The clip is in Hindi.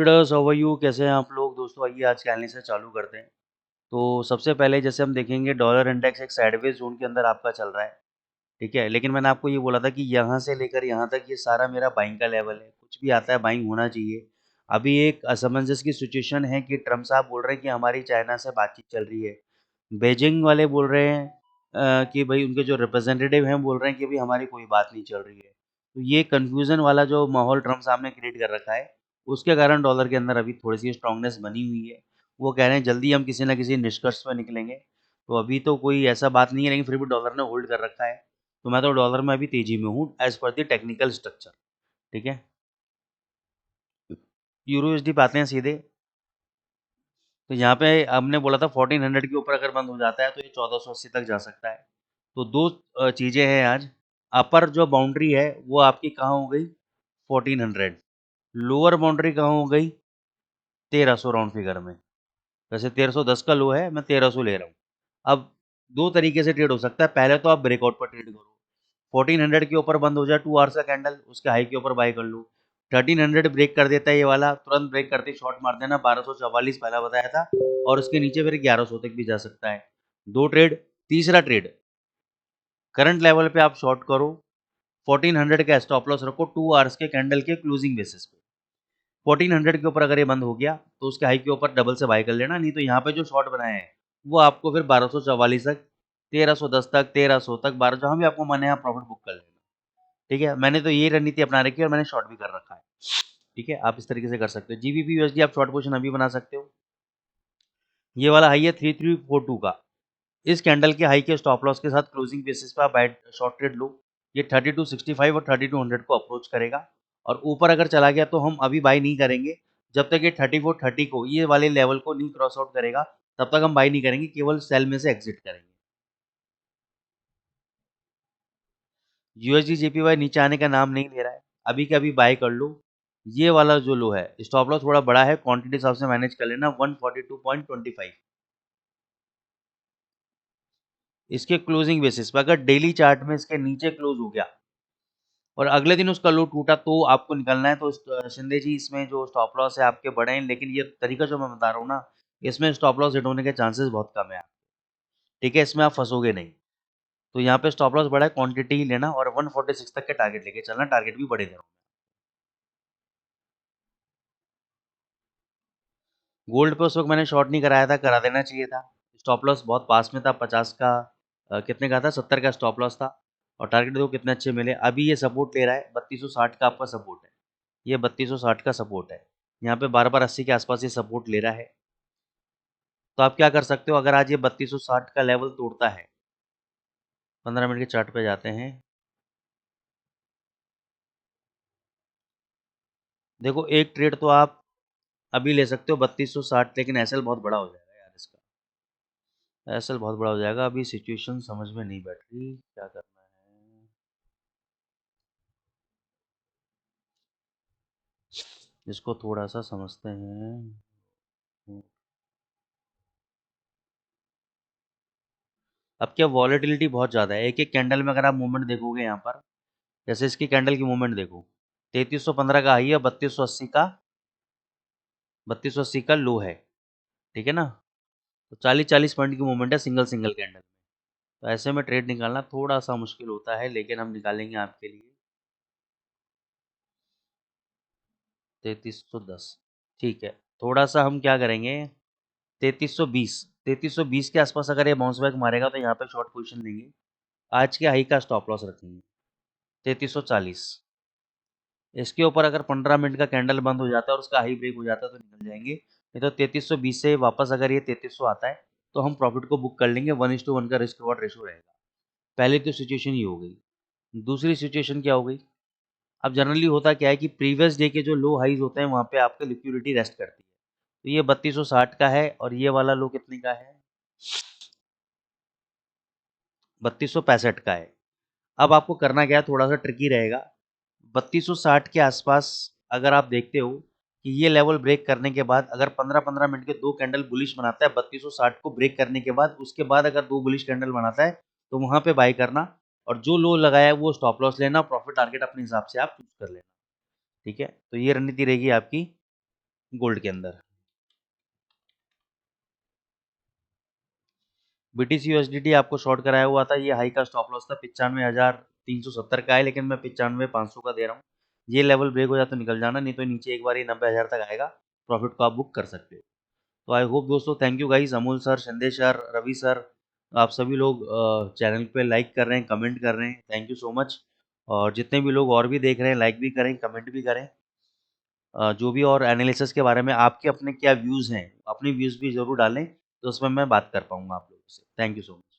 ट्रेडर्स हाउ आर यू, कैसे हैं आप लोग। दोस्तों आइए आज के एनालिसिस चालू करते हैं। तो सबसे पहले जैसे हम देखेंगे डॉलर इंडेक्स एक साइडवेज जोन के अंदर आपका चल रहा है, ठीक है। लेकिन मैंने आपको ये बोला था कि यहाँ से लेकर यहाँ तक ये सारा मेरा बाइंग का लेवल है, कुछ भी आता है बाइंग होना चाहिए। अभी एक असमंजस की सिचुएशन है कि ट्रम्प साहब बोल रहे हैं कि हमारी चाइना से बातचीत चल रही है, बीजिंग वाले बोल रहे हैं कि भाई उनके जो रिप्रेजेंटेटिव हैं बोल रहे हैं कि भाई हमारी कोई बात नहीं चल रही है। तो ये कन्फ्यूज़न वाला जो माहौल ट्रम्प साहब ने क्रिएट कर रखा है, उसके कारण डॉलर के अंदर अभी थोड़ी-सी स्ट्रॉन्गनेस बनी हुई है। वो कह रहे हैं जल्दी हम किसी न किसी निष्कर्ष पे निकलेंगे। तो अभी तो कोई ऐसा बात नहीं है, लेकिन फिर भी डॉलर ने होल्ड कर रखा है। तो मैं तो डॉलर में अभी तेज़ी में हूँ as per the technical structure, ठीक है। यूरो यूएसडी पे आते हैं सीधे। तो यहाँ पे हमने बोला था 1400 के ऊपर अगर बंद हो जाता है तो ये 1480 तक जा सकता है। तो दो चीज़ें हैं आज। अपर जो बाउंड्री है वो आपकी कहाँ हो गई 1400, लोअर बाउंड्री कहाँ हो गई 1300 राउंड फिगर में। वैसे 1310 का लो है, मैं 1300 ले रहा हूँ। अब दो तरीके से ट्रेड हो सकता है। पहले तो आप ब्रेकआउट पर ट्रेड करो, 1400 के ऊपर बंद हो जाए 2 आवर्स का कैंडल, उसके हाई के ऊपर बाय कर लो। 1300 ब्रेक कर देता है ये वाला, तुरंत ब्रेक करते ही शॉर्ट मार देना। 1244 पहला बताया था, और उसके नीचे फिर 1100 तक भी जा सकता है। दो ट्रेड। तीसरा ट्रेड, करंट लेवल पे आप शॉर्ट करो, 1400 का स्टॉप लॉस रखो 2 आवर्स के कैंडल के क्लोजिंग बेसिस पे। 1400 के ऊपर अगर ये बंद हो गया तो उसके हाई के ऊपर डबल से बाय कर लेना, नहीं तो यहाँ पे जो शॉर्ट बनाए हैं वो आपको फिर 1244 तक, 1310 तक, 1300 तक, 12 जहाँ भी आपको मन है आप प्रॉफिट बुक कर लेना, ठीक है। मैंने तो ये रणनीति अपना रखी है और मैंने शॉर्ट भी कर रखा है, ठीक है। आप इस तरीके से कर सकते हो। जीबीपी यूएसडी आप शॉर्ट पोजीशन अभी बना सकते हो। ये वाला हाई है 3342 का, इस कैंडल के हाई के स्टॉप लॉस के साथ क्लोजिंग बेसिस पे आप बाय शॉर्ट ट्रेड लो। ये 3265 और 3200 को अप्रोच करेगा, और ऊपर अगर चला गया तो हम अभी बाय नहीं करेंगे जब तक ये 3430 को, ये वाले लेवल को नहीं क्रॉस आउट करेगा, तब तक हम बाय नहीं करेंगे, केवल सेल में से एग्जिट करेंगे। यूएसडी जेपीवाई नीचे आने का नाम नहीं ले रहा है, अभी के अभी बाय कर लो। ये वाला जो लो है, स्टॉप लॉस थोड़ा बड़ा है, क्वांटिटी हिसाब से मैनेज कर लेना 142.25। इसके क्लोजिंग बेसिस पे अगर डेली चार्ट में इसके नीचे क्लोज हो गया और अगले दिन उसका लो टूटा तो आपको निकलना है। तो शिंदे जी इसमें जो स्टॉप लॉस है आपके बड़े हैं, लेकिन ये तरीका जो मैं बता रहा हूँ ना, इसमें स्टॉप लॉस हिट होने के चांसेस बहुत कम है, ठीक है। इसमें आप फंसोगे नहीं। तो यहाँ पे स्टॉप लॉस बड़ा है, क्वांटिटी ही लेना और 146 तक के टारगेट लेके चलना, टारगेट भी बड़े दे रहा हूँ। गोल्ड पे उस वक्त मैंने शॉर्ट नहीं कराया था, करा देना चाहिए था। स्टॉप लॉस बहुत पास में था, 50 का कितने का था, 70 का स्टॉप लॉस था, और टारगेट देखो कितने अच्छे मिले। अभी ये सपोर्ट ले रहा है, 3260 का आपका सपोर्ट है, ये 3260 का सपोर्ट है। यहाँ पे बार बार 80 के आसपास ये सपोर्ट ले रहा है। तो आप क्या कर सकते हो, अगर आज ये 3260 का लेवल तोड़ता है, 15 मिनट के चार्ट पे जाते हैं, देखो एक ट्रेड तो आप अभी ले सकते हो 3260, लेकिन एसएल बहुत बड़ा हो जाएगा यार इसका, एसएल बहुत बड़ा हो जाएगा। अभी सिचुएशन समझ में नहीं बैठ रही क्या करना है, इसको थोड़ा सा समझते हैं। अब क्या वॉलेटिलिटी बहुत ज़्यादा है, एक एक कैंडल में अगर आप मूवमेंट देखोगे यहाँ पर, जैसे इसकी कैंडल की मूवमेंट देखो, 3315 का हाई है, 3280 का लो है, ठीक है ना। तो 40-40 पॉइंट की मूवमेंट है सिंगल सिंगल कैंडल में। तो ऐसे में ट्रेड निकालना थोड़ा सा मुश्किल होता है, लेकिन हम निकालेंगे आपके लिए 3310, ठीक है। थोड़ा सा हम क्या करेंगे, 3320, 3320 के आसपास अगर ये बाउंस बैक मारेगा तो यहाँ पे शॉर्ट पोजीशन लेंगे। आज के हाई का स्टॉप लॉस रखेंगे 3340। इसके ऊपर अगर 15 मिनट का कैंडल बंद हो जाता है और उसका हाई ब्रेक हो जाता है तो निकल जाएंगे, नहीं तो 3320 से वापस अगर ये 3300 आता है तो हम प्रॉफिट को बुक कर लेंगे। 1:1 का रिस्क रिवॉर्ड रेशो रहेगा। पहले तो सिचुएशन ये हो गई। दूसरी सिचुएशन क्या हो गई, अब जनरली होता क्या है कि प्रीवियस डे के जो लो हाईज होते हैं वहाँ पे आपके लिक्विडिटी रेस्ट करती है। तो ये 3260 का है, और ये वाला लो कितने का है, 3265 का है। अब आपको करना क्या है, थोड़ा सा ट्रिकी रहेगा। 3260 के आसपास अगर आप देखते हो कि ये लेवल ब्रेक करने के बाद अगर 15-15 मिनट के दो कैंडल बुलिश बनाता है 3260 को ब्रेक करने के बाद, उसके बाद अगर दो बुलिश कैंडल बनाता है तो वहां पे बाई करना, और जो लो लगाया है वो स्टॉप लॉस लेना, प्रॉफिट टारगेट अपने हिसाब से आप चूज कर लेना, ठीक है। तो ये रणनीति रहेगी आपकी गोल्ड के अंदर। BTC USDT आपको शॉर्ट कराया हुआ था, ये हाई का स्टॉप लॉस था, 95,370 का है, लेकिन मैं 95,500 का दे रहा हूँ। ये लेवल ब्रेक हो जाए तो निकल जाना, नहीं तो नीचे एक बार ही 90,000 तक आएगा, प्रॉफिट को आप बुक कर सकते हो। तो आई होप दोस्तों, thank you guys, Amul sir, संदेश सर, रवि सर, आप सभी लोग चैनल पे लाइक कर रहे हैं, कमेंट कर रहे हैं, थैंक यू सो मच। और जितने भी लोग और भी देख रहे हैं, लाइक भी करें, कमेंट भी करें। जो भी और एनालिसिस के बारे में आपके अपने क्या व्यूज़ हैं, अपने व्यूज़ भी ज़रूर डालें, तो उसमें मैं बात कर पाऊँगा आप लोगों से। Thank you so much.